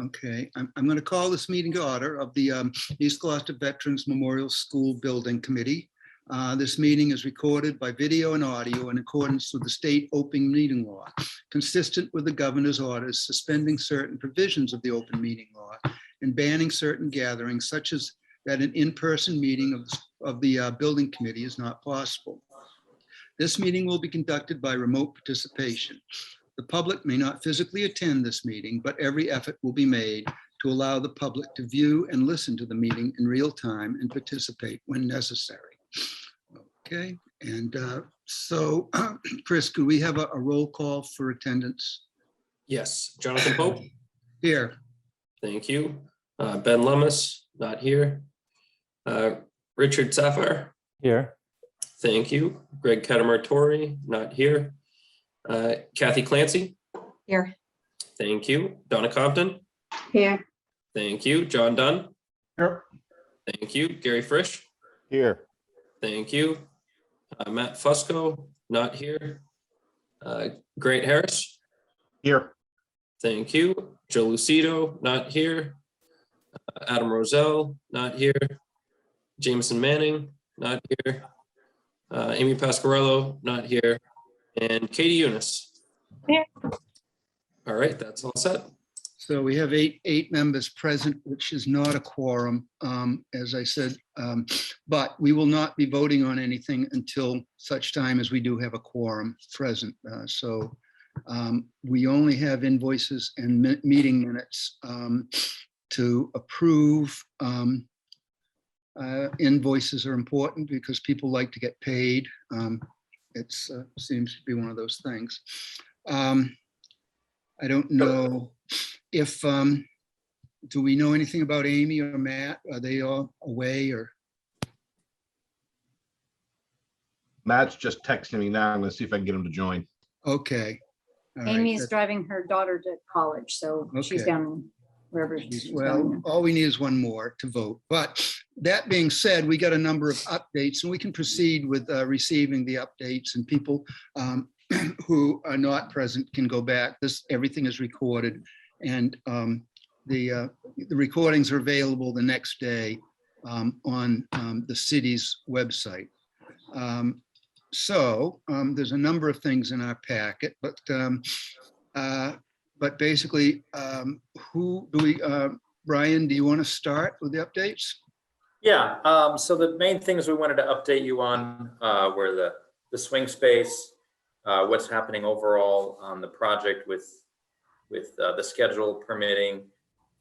Okay, I'm going to call this meeting to order of the East Gloucester Veterans Memorial School Building Committee. This meeting is recorded by video and audio in accordance with the state open meeting law, consistent with the governor's orders suspending certain provisions of the open meeting law and banning certain gatherings such as that an in-person meeting of the building committee is not possible. This meeting will be conducted by remote participation. The public may not physically attend this meeting, but every effort will be made to allow the public to view and listen to the meeting in real time and participate when necessary. Okay, and so Chris, could we have a roll call for attendance? Yes, Jonathan Pope. Here. Thank you. Ben Lummis, not here. Richard Safar. Here. Thank you. Greg Katimer-Torrey, not here. Kathy Clancy. Here. Thank you. Donna Compton. Here. Thank you. John Dunn. Here. Thank you. Gary Frisch. Here. Thank you. Matt Fusco, not here. Grant Harris. Here. Thank you. Joe Lucido, not here. Adam Roselle, not here. Jameson Manning, not here. Amy Pasquarello, not here. And Katie Eunice. Here. All right, that's all set. So we have eight members present, which is not a quorum, as I said, but we will not be voting on anything until such time as we do have a quorum present. So we only have invoices and meeting minutes to approve. Invoices are important because people like to get paid. It seems to be one of those things. I don't know if, do we know anything about Amy or Matt? Are they all away or? Matt's just texting me now. I'm going to see if I can get him to join. Okay. All right. Amy is driving her daughter to college, so she's Okay. down wherever she's Well, going. all we need is one more to vote. But that being said, we got a number of updates and we can proceed with receiving the updates, and people who are not present can go back. Everything is recorded, and the recordings are available the next day on the city's website. So there's a number of things in our packet, but basically, who do we, Brian, do you want to start with the updates? Yeah, so the main things we wanted to update you on were the swing space, what's happening overall on the project with the schedule, permitting,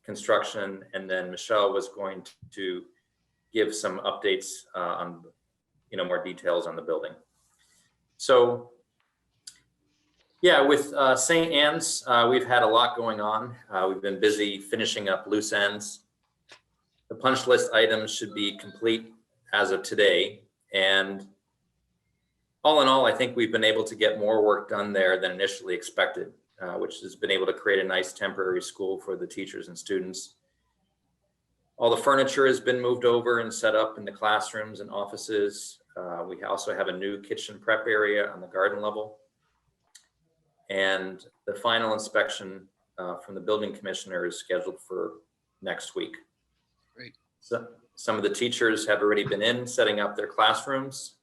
construction, and then Michelle was going to give some updates on, more details on the building. So, yeah, with St. Anne's, we've had a lot going on. We've been busy finishing up loose ends. The punch list items should be complete as of today. And all in all, I think we've been able to get more work done there than initially expected, which has been able to create a nice temporary school for the teachers and students. All the furniture has been moved over and set up in the classrooms and offices. We also have a new kitchen prep area on the garden level. And the final inspection from the building commissioner is scheduled for next week. Great. So some of the teachers have already been in setting up their classrooms,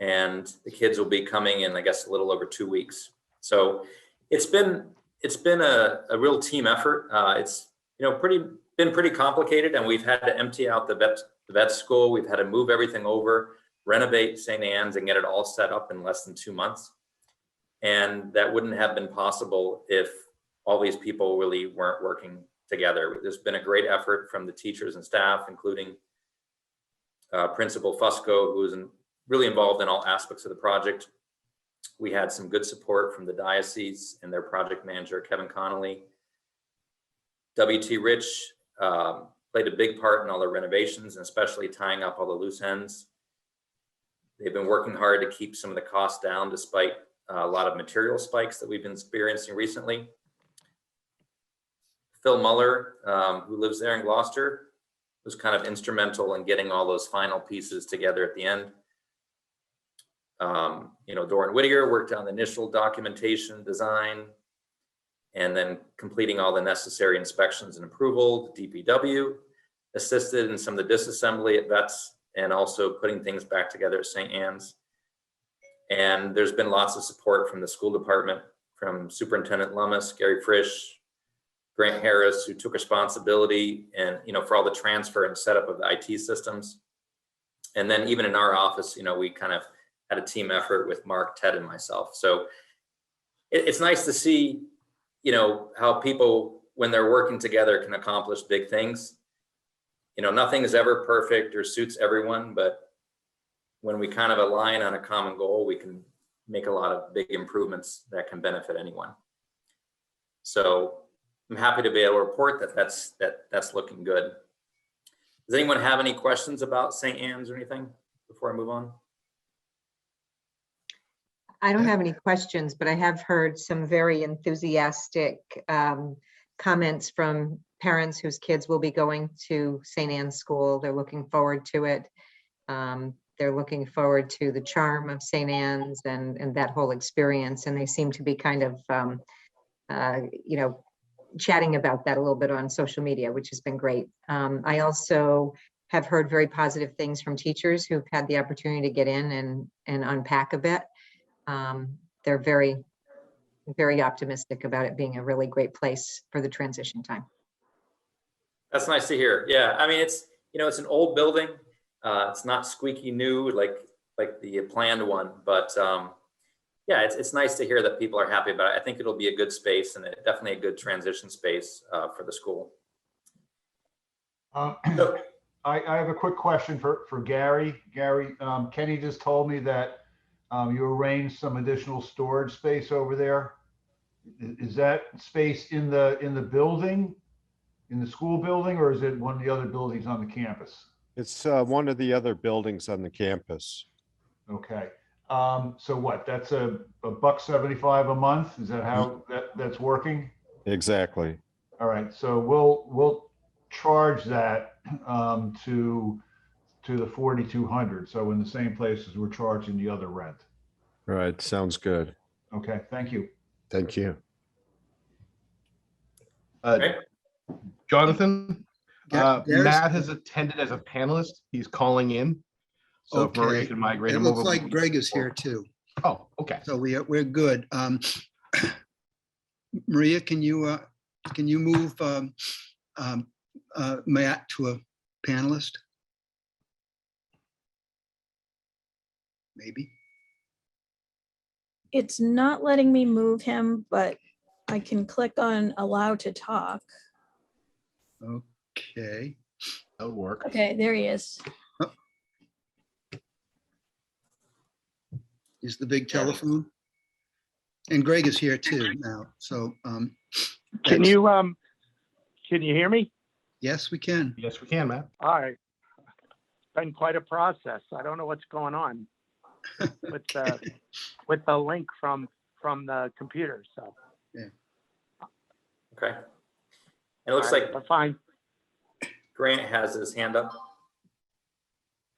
and the kids will be coming in, I guess, a little over 2 weeks. So it's been a real team effort. It's been pretty complicated, and we've had to empty out the vet school. We've had to move everything over, renovate St. Anne's, and get it all set up in less than 2 months. And that wouldn't have been possible if all these people really weren't working together. There's been a great effort from the teachers and staff, including Principal Fusco, who is really involved in all aspects of the project. We had some good support from the diocese and their project manager, Kevin Connolly. W.T. Rich played a big part in all the renovations, and especially tying up all the loose ends. They've been working hard to keep some of the costs down despite a lot of material spikes that we've been experiencing recently. Phil Muller, who lives there in Gloucester, was kind of instrumental in getting all those final pieces together at the end. Doran Whittier worked on the initial documentation, design, and then completing all the necessary inspections and approval. The DPW assisted in some of the disassembly at vets and also putting things back together at St. Anne's. And there's been lots of support from the school department, from Superintendent Lummis, Gary Frisch, Grant Harris, who took responsibility and, for all the transfer and setup of the IT systems. And then even in our office, we kind of had a team effort with Mark, Ted, and myself. So it's nice to see, how people, when they're working together, can accomplish big things. Nothing is ever perfect or suits everyone, but when we kind of align on a common goal, we can make a lot of big improvements that can benefit anyone. So I'm happy to be able to report that that's looking good. Does anyone have any questions about St. Anne's or anything before I move on? I don't have any questions, but I have heard some very enthusiastic comments from parents whose kids will be going to St. Anne's School. They're looking forward to it. They're looking forward to the charm of St. Anne's and that whole experience. And they seem to be kind of, chatting about that a little bit on social media, which has been great. I also have heard very positive things from teachers who've had the opportunity to get in and unpack a bit. They're very, very optimistic about it being a really great place for the transition time. That's nice to hear. Yeah, I mean, it's an old building. It's not squeaky new like the planned one, but yeah, it's nice to hear that people are happy about it. I think it'll be a good space and definitely a good transition space for the school. I have a quick question for Gary. Gary, Kenny just told me that you arranged some additional storage space over there. Is that space in the building, in the school building, or is it one of the other buildings on the campus? It's one of the other buildings on the campus. Okay. So what? That's a $1.75 a month. Is that how that's working? Exactly. All right. So we'll charge that to the 4,200. So in the same place as we're charging the other rent. All right. Sounds good. Okay. Thank you. Thank you. Okay. Jonathan, There's- Matt has attended as a panelist. He's calling in. So if Maria Okay. can migrate It him looks over. like Greg is here too. Oh, okay. So we're good. Maria, can you move Matt to a panelist? Maybe. It's not letting me move him, but I can click on allow to talk. Okay. That'll work. Okay, there he is. Is the big telephone? And Greg is here too now. So Can that's- you hear me? Yes, we can. Yes, we can, Matt. All right. It's been quite a process. I don't know what's going on with the link from the computer. So Okay. It looks all right, like we're fine. Grant has his hand up.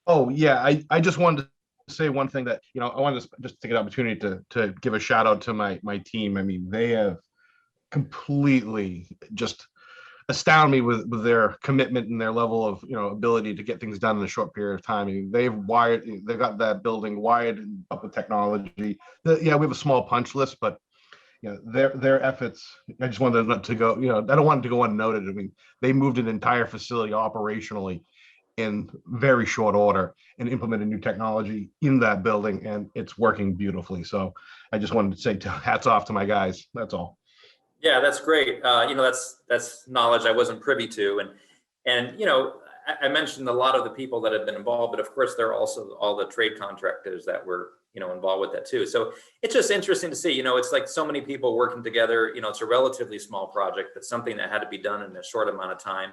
Oh, yeah, I just wanted to say one thing that, I wanted to just take an opportunity to give a shout out to my team. I mean, they have completely just astound me with their commitment and their level of, ability to get things done in a short period of time. I mean, they've got that building wired up with technology. Yeah, we have a small punch list, but their efforts, I just wanted to go, I don't want it to go unnoted. I mean, they moved an entire facility operationally in very short order and implemented new technology in that building, and it's working beautifully. So I just wanted to say hats off to my guys. That's all. Yeah, that's great. That's knowledge I wasn't privy to. And I mentioned a lot of the people that have been involved, but of course there are also all the trade contractors that were, involved with that too. So it's just interesting to see, it's like so many people working together. It's a relatively small project, but something that had to be done in a short amount of time,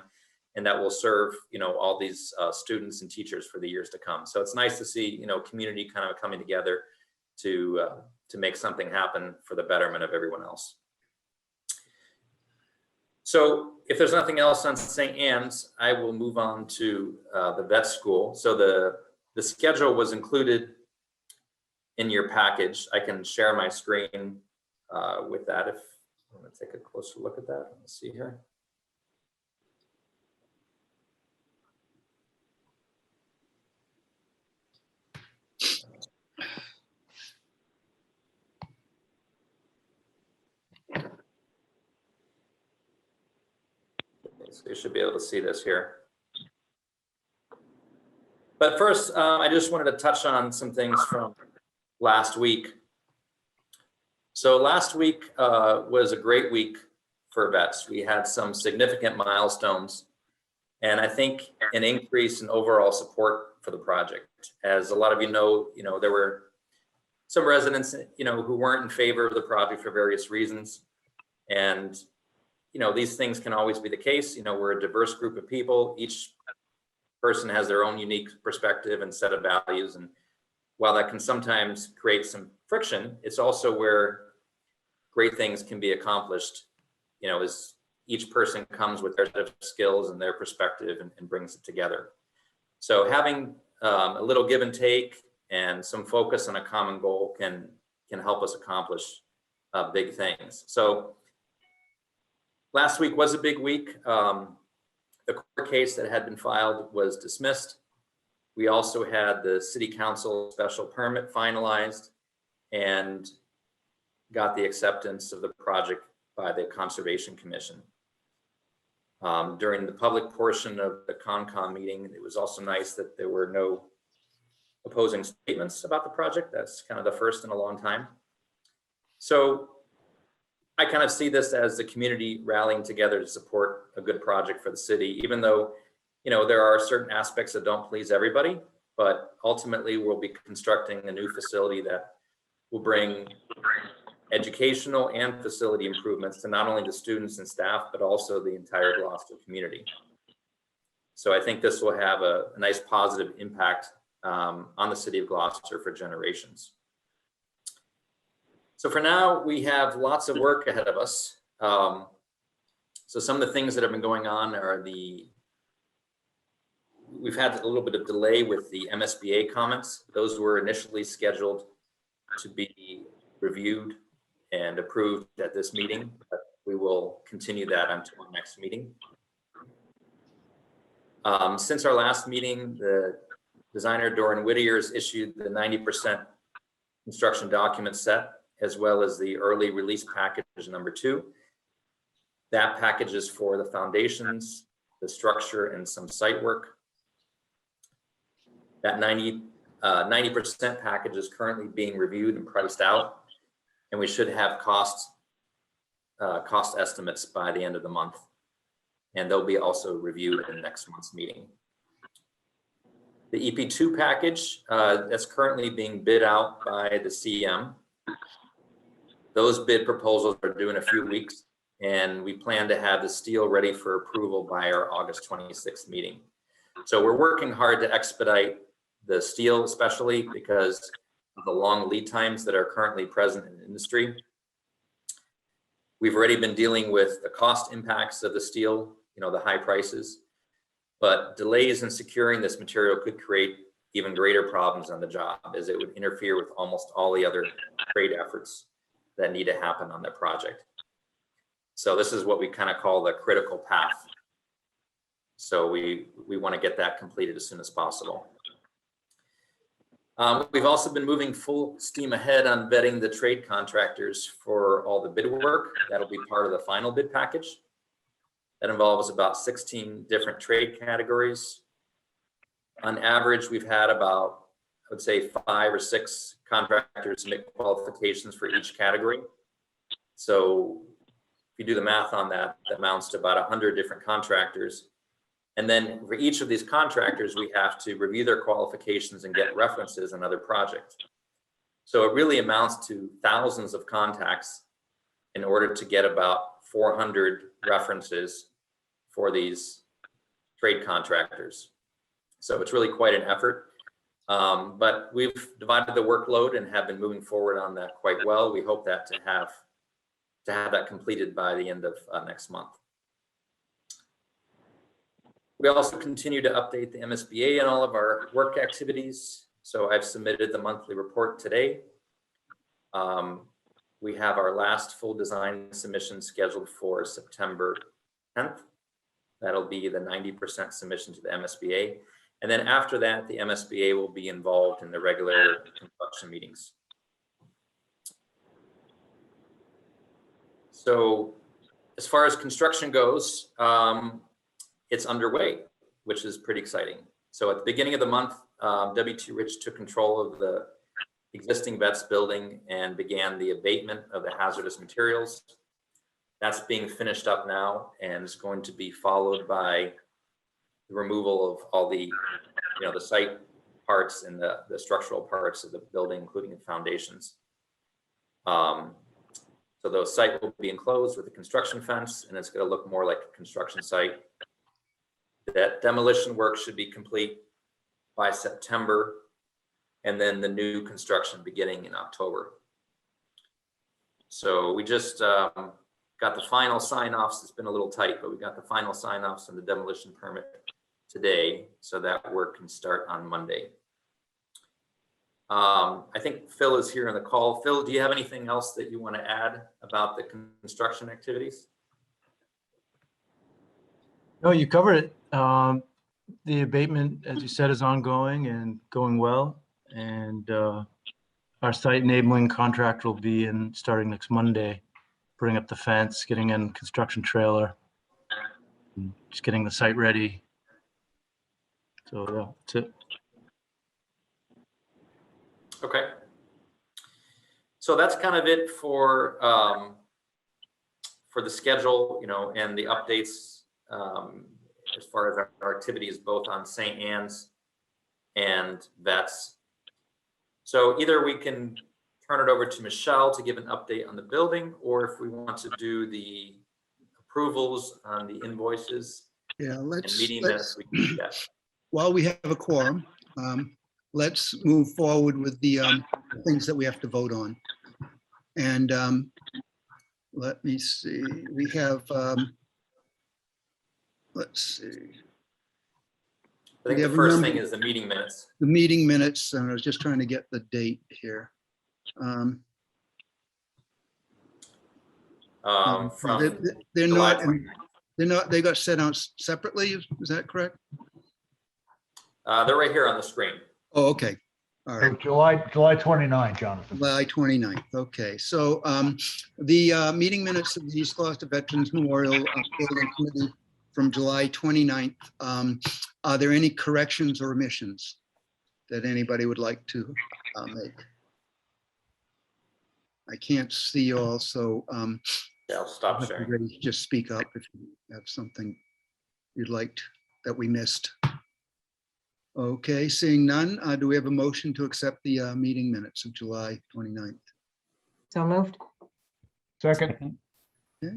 and that will serve, all these students and teachers for the years to come. So it's nice to see, community kind of coming together to make something happen for the betterment of everyone else. So if there's nothing else on St. Anne's, I will move on to the vet school. So the schedule was included in your package. I can share my screen with that if I'm going to take a closer look at that. Let's see here. So you should be able to see this here. But first, I just wanted to touch on some things from last week. So last week was a great week for vets. We had some significant milestones, and I think an increase in overall support for the project. As a lot of you know, there were some residents, who weren't in favor of the project for various reasons. And, these things can always be the case. We're a diverse group of people. Each person has their own unique perspective and set of values. And while that can sometimes create some friction, it's also where great things can be accomplished, as each person comes with their set of skills and their perspective and brings it together. So having a little give and take and some focus on a common goal can help us accomplish big things. So last week was a big week. The court case that had been filed was dismissed. We also had the city council special permit finalized and got the acceptance of the project by the Conservation Commission. During the public portion of the CONCOM meeting, it was also nice that there were no opposing statements about the project. That's kind of the first in a long time. So I kind of see this as the community rallying together to support a good project for the city, even though, there are certain aspects that don't please everybody, but ultimately we'll be constructing a new facility that will bring educational and facility improvements to not only the students and staff, but also the entire Gloucester community. So I think this will have a nice positive impact on the city of Gloucester for generations. So for now, we have lots of work ahead of us. So some of the things that have been going on are we've had a little bit of delay with the MSBA comments. Those were initially scheduled to be reviewed and approved at this meeting, but we will continue that until our next meeting. Since our last meeting, the designer Doran Whittier has issued the 90% construction document set, as well as the early release package number 2. That package is for the foundations, the structure, and some site work. That 90% package is currently being reviewed and priced out, and we should have cost estimates by the end of the month, and they'll be also reviewed in next month's meeting. The EP2 package that's currently being bid out by the CM. Those bid proposals are due in a few weeks, and we plan to have the steel ready for approval by our August 26th meeting. So we're working hard to expedite the steel, especially because of the long lead times that are currently present in the industry. We've already been dealing with the cost impacts of the steel, the high prices, but delays in securing this material could create even greater problems on the job, as it would interfere with almost all the other trade efforts that need to happen on that project. So this is what we kind of call the critical path. So we want to get that completed as soon as possible. We've also been moving full steam ahead on vetting the trade contractors for all the bid work. That'll be part of the final bid package. That involves about 16 different trade categories. On average, we've had about, I would say, 5 or 6 contractors submit qualifications for each category. So if you do the math on that, that amounts to about 100 different contractors. And then for each of these contractors, we have to review their qualifications and get references on other projects. So it really amounts to thousands of contacts in order to get about 400 references for these trade contractors. So it's really quite an effort. But we've divided the workload and have been moving forward on that quite well. We hope that to have that completed by the end of next month. We also continue to update the MSBA and all of our work activities. So I've submitted the monthly report today. we have our last full design submission scheduled for September 10th. That'll be the 90% submission to the MSBA. And then after that, the MSBA will be involved in the regular construction meetings. So as far as construction goes, it's underway, which is pretty exciting. So at the beginning of the month, W2 Rich took control of the existing vets building and began the abatement of the hazardous materials. That's being finished up now and is going to be followed by the removal of all the, the site parts and the structural parts of the building, including the foundations. So the site will be enclosed with a construction fence, and it's going to look more like a construction site. That demolition work should be complete by September, and then the new construction beginning in October. So we just got the final sign-offs. It's been a little tight, but we got the final sign-offs on the demolition permit today, so that work can start on Monday. I think Phil is here on the call. Phil, do you have anything else that you want to add about the construction activities? No, you covered it. The abatement, as you said, is ongoing and going well. And our site enabling contract will be in starting next Monday, putting up the fence, getting in construction trailer, and just getting the site ready. So yeah, that's it. Okay. So that's kind of it for the schedule, and the updates as far as our activities, both on St. Anne's and vets. So either we can turn it over to Michelle to give an update on the building, or if we want to do the approvals on the invoices and meeting minutes, we can do that. While we have a quorum, let's move forward with the things that we have to vote on. And let me see, we have, let's see. I think the first thing is the meeting minutes. The meeting minutes, and I was just trying to get the date here. They're not, they got sent out separately, is that correct? They're right here on the screen. Oh, okay. All right. July 29, Jonathan. July 29th. Okay. So the meeting minutes of the East Gloucester Veterans Memorial Building Committee from July 29th. Are there any corrections or omissions that anybody would like to make? I can't see all, so yeah, I'll stop sharing. Ready, just speak up if you have something you'd like that we missed. Okay, seeing none, do we have a motion to accept the meeting minutes of July 29th? So moved. Second. Okay.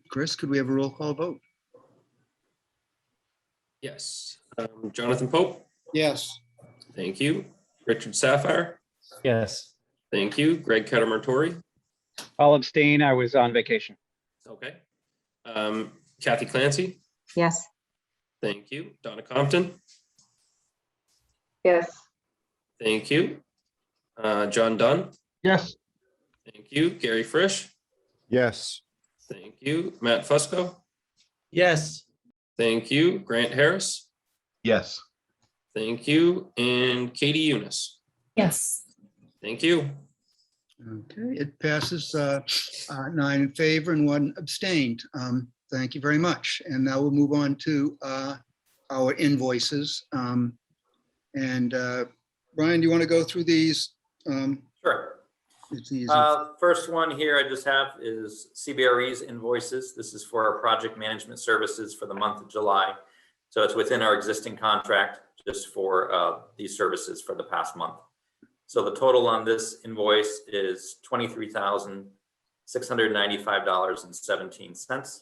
Chris, could we have a roll call vote? Yes. Jonathan Pope. Yes. Thank you. Richard Sapphire. Yes. Thank you. Greg Kettermer-Torrey. I'll abstain. I was on vacation. Okay. Kathy Clancy. Yes. Thank you. Donna Compton. Yes. Thank you. John Dunn. Yes. Thank you. Gary Frisch. Yes. Thank you. Matt Fusco. Yes. Thank you. Grant Harris. Yes. Thank you. And Katie Eunice. Yes. Thank you. Okay, it passes 9 in favor and 1 abstained. Thank you very much. And now we'll move on to our invoices. And Brian, do you want to go through these? Sure. It's easy. First one here I just have is Cbrs Invoices. This is for our project management services for the month of July. So it's within our existing contract just for these services for the past month. So the total on this invoice is $23,695.17.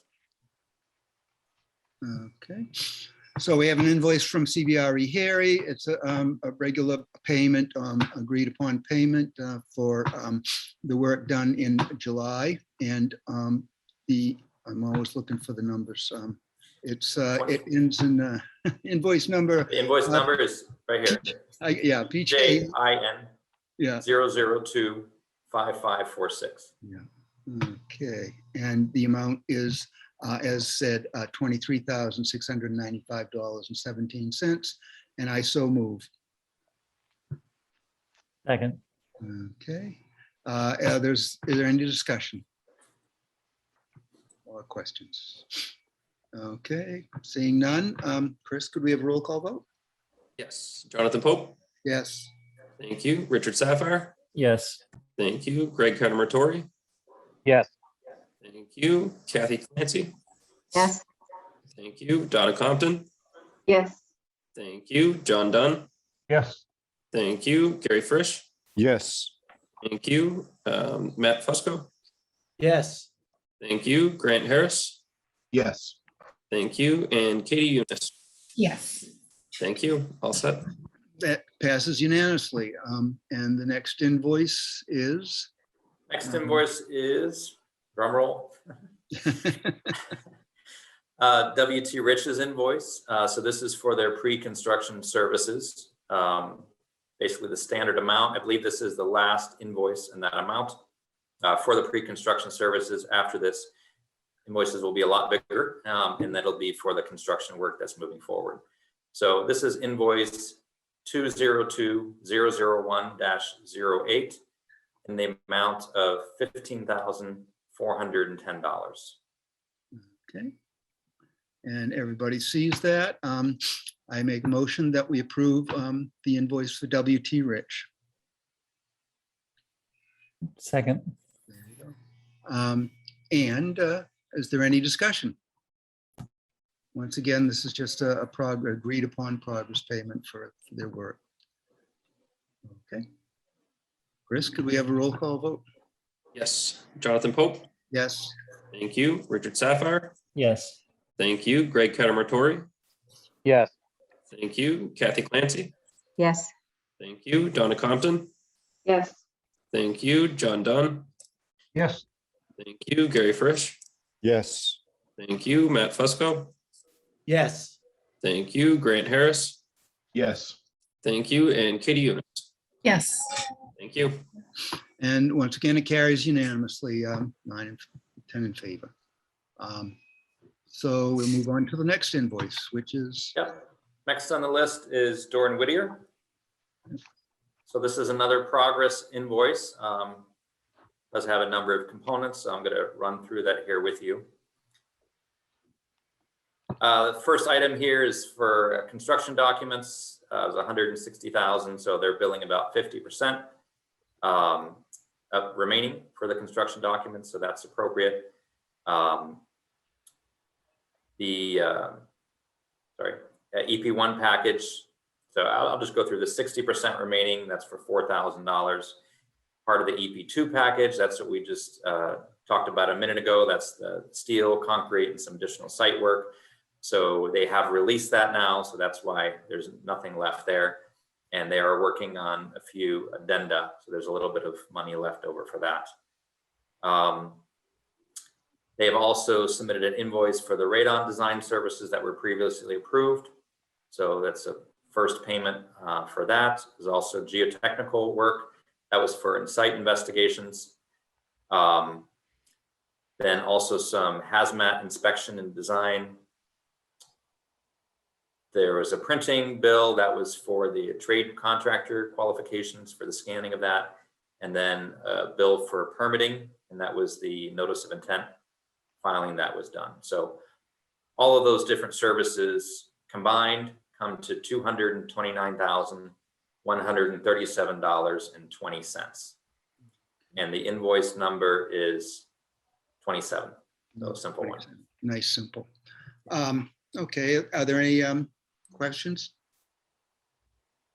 Okay, so we have an invoice from CBRE Harry. It's a regular payment, agreed upon payment for the work done in July. And I'm always looking for the numbers. It ends in invoice number. The invoice number is right here. Yeah, PJ. JIN Yeah. 002 5546. Yeah. Okay, and the amount is, as said, $23,695.17, and I so move. Second. Okay, is there any discussion or questions? Okay, seeing none. Chris, could we have a roll call vote? Yes. Jonathan Pope. Yes. Thank you. Richard Sapphire. Yes. Thank you. Greg Carter-Matori. Yes. Thank you. Kathy Clancy. Yes. Thank you. Donna Compton. Yes. Thank you. John Dunn. Yes. Thank you. Gary Frisch. Yes. Thank you. Matt Fusco. Yes. Thank you. Grant Harris. Yes. Thank you. And Katie Eunice. Yes. Thank you. All set. That passes unanimously. And the next invoice is? Next invoice is, drum roll, WT Rich's invoice. So this is for their pre-construction services. Basically the standard amount. I believe this is the last invoice in that amount for the pre-construction services. After this, invoices will be a lot bigger, and that'll be for the construction work that's moving forward. So this is invoice 202001-08 in the amount of $15,410. Okay. And everybody sees that. I make a motion that we approve the invoice for WT Rich. Second. There you go. And is there any discussion? Once again, this is just a agreed upon progress payment for their work. Okay. Chris, could we have a roll call vote? Yes. Jonathan Pope. Yes. Thank you. Richard Sapphire. Yes. Thank you. Greg Carter-Matori. Yes. Thank you. Kathy Clancy. Yes. Thank you. Donna Compton. Yes. Thank you. John Dunn. Yes. Thank you. Gary Frisch. Yes. Thank you. Matt Fusco. Yes. Thank you. Grant Harris. Yes. Thank you. And Katie Eunice. Yes. Thank you. And once again, it carries unanimously, 9 and 10 in favor. So we'll move on to the next invoice, which is? Yep. Next on the list is Doran Whittier. So this is another progress invoice. Does have a number of components, so I'm going to run through that here with you. The first item here is for construction documents. It was $160,000, so they're billing about 50% remaining for the construction documents, so that's appropriate. EP1 package. So I'll just go through the 60% remaining. That's for $4,000. Part of the EP2 package. That's what we just talked about a minute ago. That's the steel, concrete, and some additional site work. So they have released that now. So that's why there's nothing left there. And they are working on a few addenda. So there's a little bit of money left over for that. They have also submitted an invoice for the radon design services that were previously approved. So that's a first payment for that. There's also geotechnical work. That was for site investigations. Then also some hazmat inspection and design. There was a printing bill that was for the trade contractor qualifications for the scanning of that. And then a bill for permitting, and that was the notice of intent filing that was done. So all of those different services combined come to $229,137.20. And the invoice number is 27. So simple one. Nice, simple. Okay, are there any questions?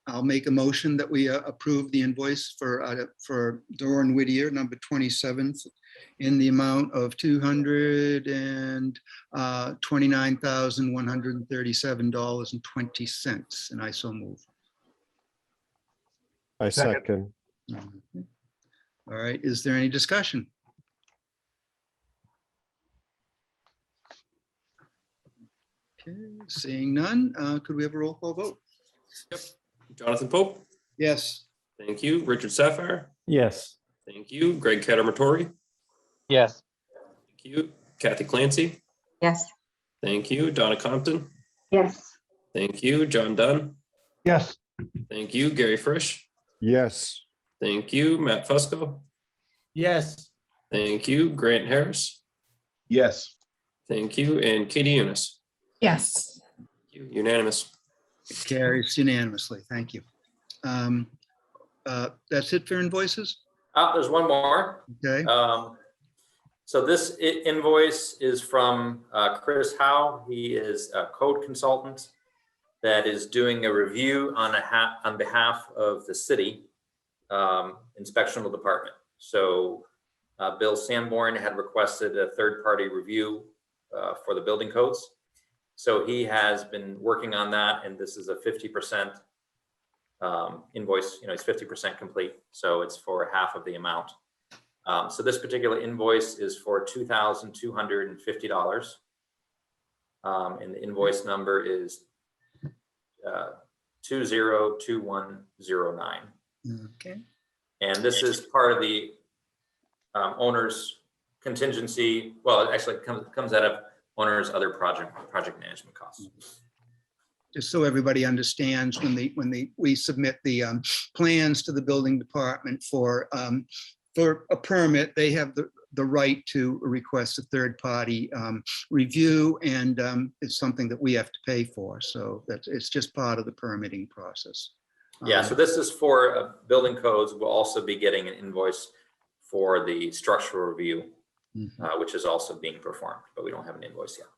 I'll make a motion that we approve the invoice for Doran Whittier, number 27, in the amount of $229,137.20, and I so move. I second. All right, is there any discussion? Okay, seeing none, could we have a roll call vote? Yep. Jonathan Pope. Yes. Thank you. Richard Sapphire. Yes. Thank you. Greg Catamatori. Yes. Thank you. Kathy Clancy. Yes. Thank you. Donna Compton. Yes. Thank you. John Dunn. Yes. Thank you. Gary Frisch. Yes. Thank you. Matt Fusco. Yes. Thank you. Grant Harris. Yes. Thank you. And Katie Eunice. Yes. Unanimous. It carries unanimously. Thank you. That's it for invoices? There's one more. Okay. So this invoice is from Chris Howe. He is a code consultant that is doing a review on behalf of the city inspectional department. So Bill Sanborn had requested a third-party review for the building codes. So he has been working on that, and this is a 50% invoice. It's 50% complete, so it's for half of the amount. So this particular invoice is for $2,250, and the invoice number is 202109. Okay. And this is part of the owner's contingency. Well, it actually comes out of owner's other project management costs. Just so everybody understands, when we submit the plans to the building department for a permit, they have the right to request a third-party review, and it's something that we have to pay for. So it's just part of the permitting process. Yeah, so this is for building codes. We'll also be getting an invoice for the structural review, which is also being performed, but we don't have an invoice yet.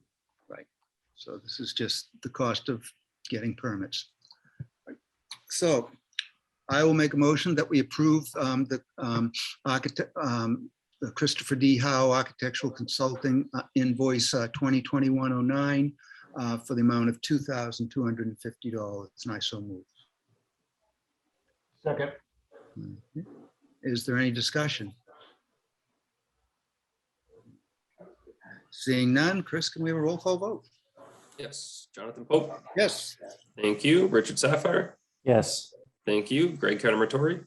Right. So this is just the cost of getting permits. So I will make a motion that we approve the Christopher D. Howe Architectural Consulting invoice 2021-09 for the amount of $2,250. And I so move. Second. Is there any discussion? Seeing none, Chris, can we have a roll call vote? Yes. Jonathan Pope. Yes. Thank you. Richard Sapphire. Yes. Thank you. Greg Catamatori.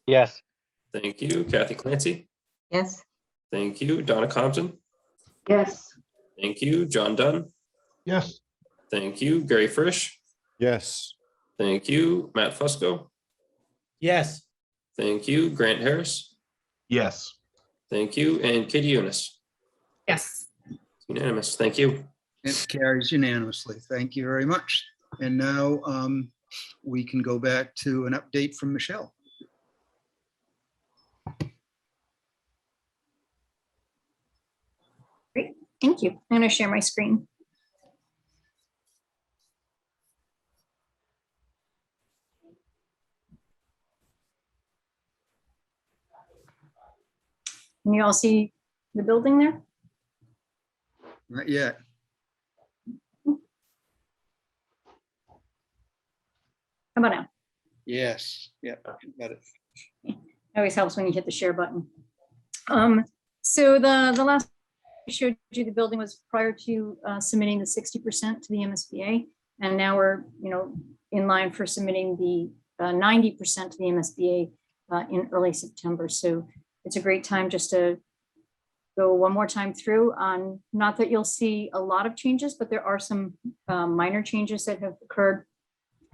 Yes. Thank you. Kathy Clancy. Yes. Thank you. Donna Compton. Yes. Thank you. John Dunn. Yes. Thank you. Gary Frisch. Yes. Thank you. Matt Fusco. Yes. Thank you. Grant Harris. Yes. Thank you. And Katie Eunice. Yes. Unanimous. Thank you. It carries unanimously. Thank you very much. And now we can go back to an update from Michelle. Great. Thank you. I'm going to share my screen. Can you all see the building there? Not yet. How about now? Yes. Yep. Got it. It always helps when you hit the share button. So the last I showed you the building was prior to submitting the 60% to the MSBA, and now we're in line for submitting the 90% to the MSBA in early September. So it's a great time just to go one more time through on, not that you'll see a lot of changes, but there are some minor changes that have occurred.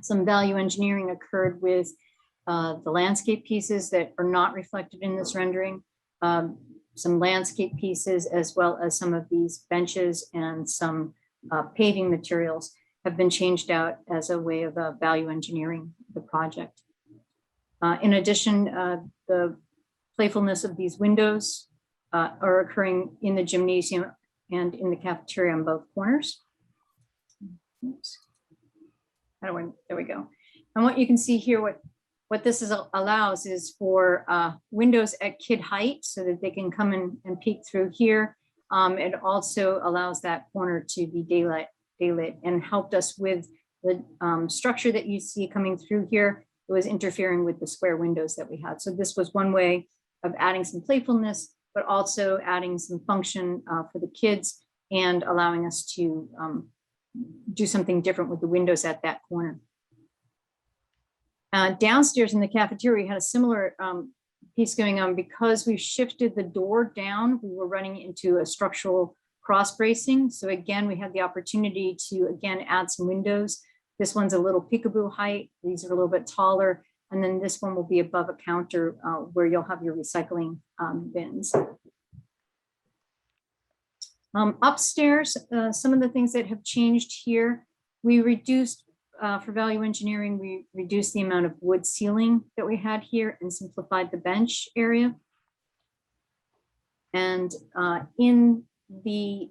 Some value engineering occurred with the landscape pieces that are not reflected in this rendering. Some landscape pieces, as well as some of these benches and some paving materials, have been changed out as a way of value engineering the project. In addition, the playfulness of these windows are occurring in the gymnasium and in the cafeteria on both corners. Oops. There we go. And what you can see here, what this allows is for windows at kid height so that they can come in and peek through here. It also allows that corner to be daylit and helped us with the structure that you see coming through here. It was interfering with the square windows that we had. So this was one way of adding some playfulness, but also adding some function for the kids and allowing us to do something different with the windows at that corner. Downstairs in the cafeteria, we had a similar piece going on. Because we shifted the door down, we were running into a structural cross bracing. So again, we had the opportunity to, again, add some windows. This one's a little peekaboo height. These are a little bit taller. And then this one will be above a counter where you'll have your recycling bins. Upstairs, some of the things that have changed here, we reduced, for value engineering, we reduced the amount of wood ceiling that we had here and simplified the bench area. And in the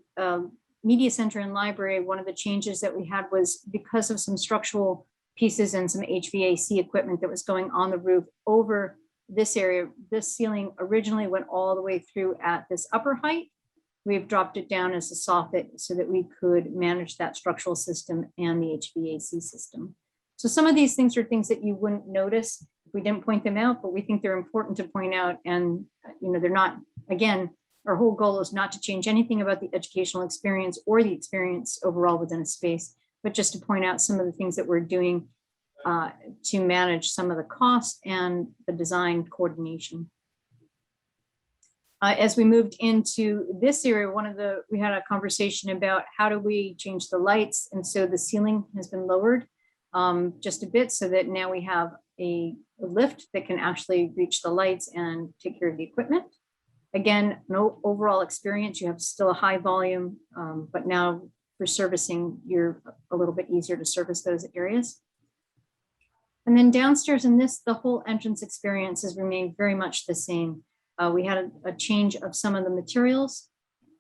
media center and library, one of the changes that we had was because of some structural pieces and some HVAC equipment that was going on the roof over this area. This ceiling originally went all the way through at this upper height. We've dropped it down as a soffit so that we could manage that structural system and the HVAC system. So some of these things are things that you wouldn't notice if we didn't point them out, but we think they're important to point out. And they're not, again, our whole goal is not to change anything about the educational experience or the experience overall within a space, but just to point out some of the things that we're doing to manage some of the cost and the design coordination. As we moved into this area, we had a conversation about how do we change the lights. And so the ceiling has been lowered just a bit so that now we have a lift that can actually reach the lights and take care of the equipment. Again, no overall experience, you have still a high volume, but now for servicing, you're a little bit easier to service those areas. And then downstairs in this, the whole entrance experience has remained very much the same. We had a change of some of the materials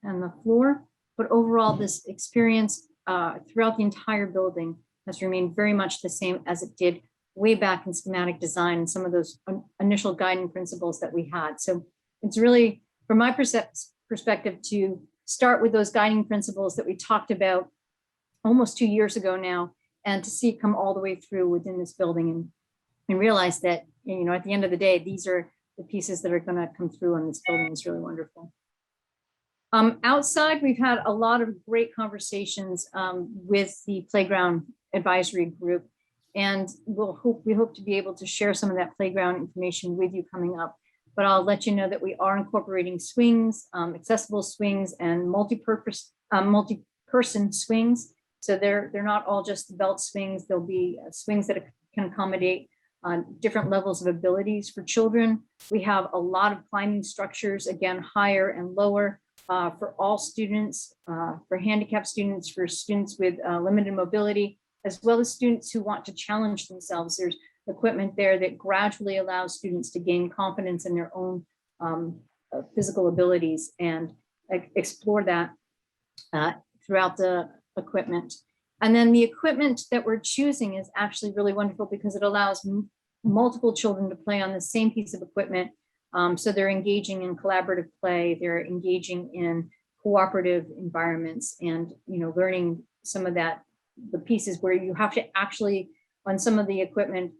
and the floor, but overall this experience throughout the entire building has remained very much the same as it did way back in schematic design and some of those initial guiding principles that we had. So it's really, from my perspective, to start with those guiding principles that we talked about almost 2 years ago now, and to see it come all the way through within this building and realize that, at the end of the day, these are the pieces that are going to come through on this building is really wonderful. Outside, we've had a lot of great conversations with the playground advisory group, and we hope to be able to share some of that playground information with you coming up. But I'll let you know that we are incorporating swings, accessible swings, and multi-person swings. So they're not all just belt swings. There'll be swings that can accommodate different levels of abilities for children. We have a lot of climbing structures, again, higher and lower for all students, for handicapped students, for students with limited mobility, as well as students who want to challenge themselves. There's equipment there that gradually allows students to gain confidence in their own physical abilities and explore that throughout the equipment. And then the equipment that we're choosing is actually really wonderful because it allows multiple children to play on the same piece of equipment. So they're engaging in collaborative play, they're engaging in cooperative environments and, learning some of that, the pieces where you have to actually, on some of the equipment,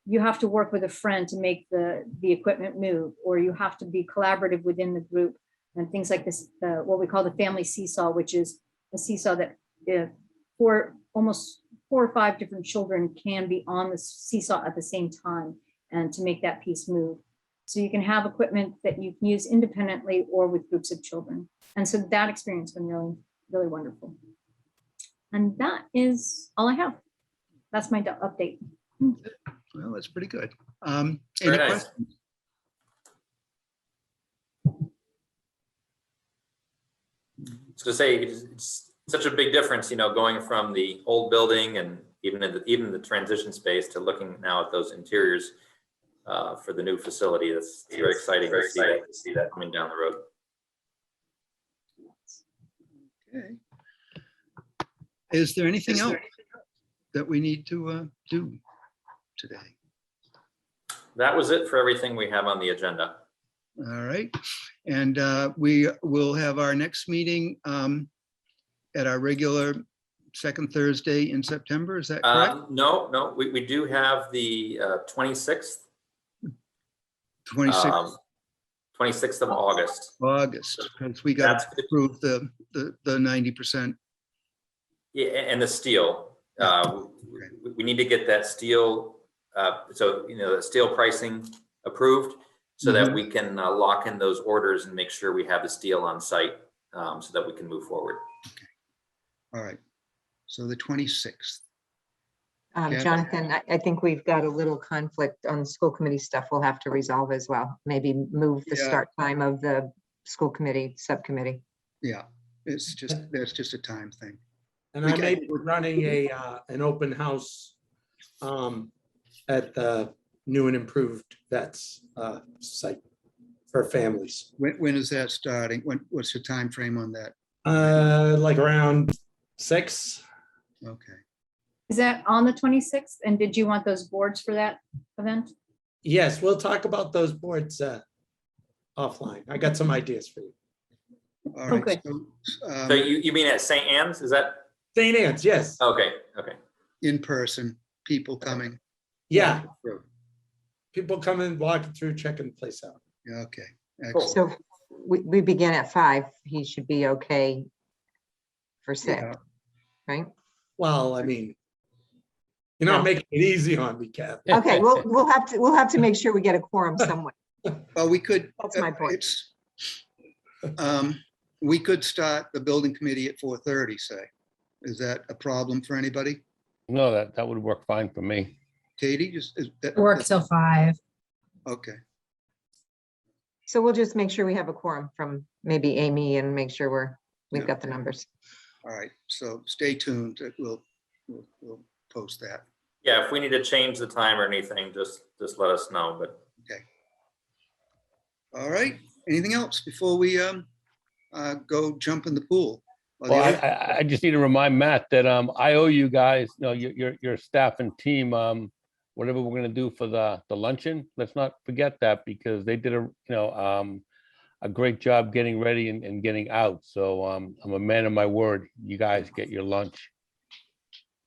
you have to work with a friend to make the equipment move, or you have to be collaborative within the group and things like this, what we call the Family Seesaw, which is a seesaw that for almost 4 or 5 different children can be on the seesaw at the same time and to make that piece move. So you can have equipment that you can use independently or with groups of children. And so that experience has been really, really wonderful. And that is all I have. That's my update. Well, that's pretty good. Any Very nice. questions? So to say, it's such a big difference, going from the old building and even the transition space to looking now at those interiors for the new facility. It's very exciting to see that coming down the road. Okay. Is there anything else that we need to do today? That was it for everything we have on the agenda. All right. And we will have our next meeting at our regular second Thursday in September. Is that correct? No, we do have the 26th. 26th. 26th of August. August, because we got to approve the 90%. Yeah, and the steel. We need to get that steel, the steel pricing approved. so that we can lock in those orders and make sure we have the steel on site so that we can move forward. All right. So the 26th. Kathy? Jonathan, I think we've got a little conflict on school committee stuff we'll have to resolve as well. Maybe move the Yeah. start time of the school committee subcommittee. Yeah, that's just a time thing. And We I may can- be running an open house at the new and improved vets site for families. When is that starting? What's the time frame on that? Like around 6. Okay. Is that on the 26th? And did you want those boards for that event? Yes, we'll talk about those boards offline. I got some ideas for you. All right. Okay. So you mean at St. Anne's? Is that? St. Anne's, yes. Okay, okay. In person, people coming. Yeah. People come in, walking through, checking the place out. Yeah, okay. Cool. Excellent. So we begin at 5. He should be okay for 6, Yeah. right? Well, I mean, you're not making it easy on me, Kathy. Okay, we'll have to make sure we get a quorum somewhere. Well, we could. That's my point. We could start the building committee at 4:30, say. Is that a problem for anybody? No, that would work fine for me. Katie, Works till 5. Okay, So we'll just make sure we have a quorum from maybe Amy and make sure we've got the numbers. all right. So stay tuned. We'll post that. Yeah, if we need to change the time or anything, just let us know, but. Okay. All right. Anything else before we go jump in the pool? Or the Well, other- I just need to remind Matt that I owe you guys, your staff and team, whatever we're gonna do for the luncheon. Let's not forget that because they did a great job getting ready and getting out. So I'm a man of my word. You guys get your lunch.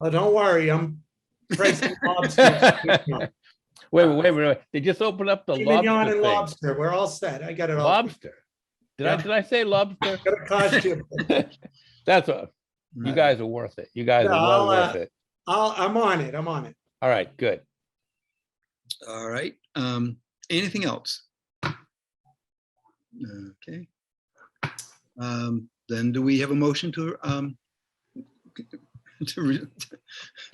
Oh, don't worry, I'm pricing lobster. Wait. They just opened up the Mignon lobster and thing. lobster, we're all set. I got it all. Lobster. Did I say lobster? Got a costume. That's what, you guys are worth it. You guys Yeah, are well I'll, worth it. I'm on it. All right, good. All right. Anything else? Okay. Then do we have a motion to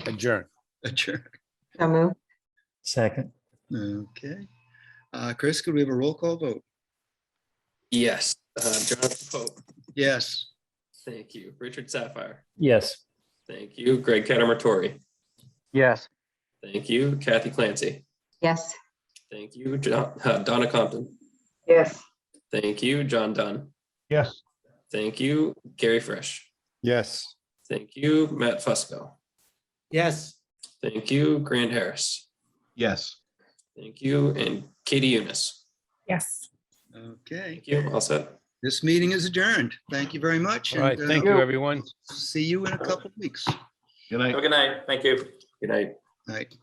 Adjourn. adjourn? So move. Second. Okay. Chris, could we have a roll call vote? Yes. Jonathan Pope. Yes. Thank you. Richard Sapphire. Yes. Thank you. Greg Catamatori. Yes. Thank you. Kathy Clancy. Yes. Thank you. Donna Compton. Yes. Thank you. John Dunn. Yes. Thank you. Gary Fresh. Yes. Thank you. Matt Fusco. Yes. Thank you. Grant Harris. Yes. Thank you. And Katie Eunice. Yes. Okay. Thank you. All set. This meeting is adjourned. Thank you very much. All right, and, thank you, everyone. See you in a couple of weeks. Good night. Have a good night. Thank you. Good night. Night.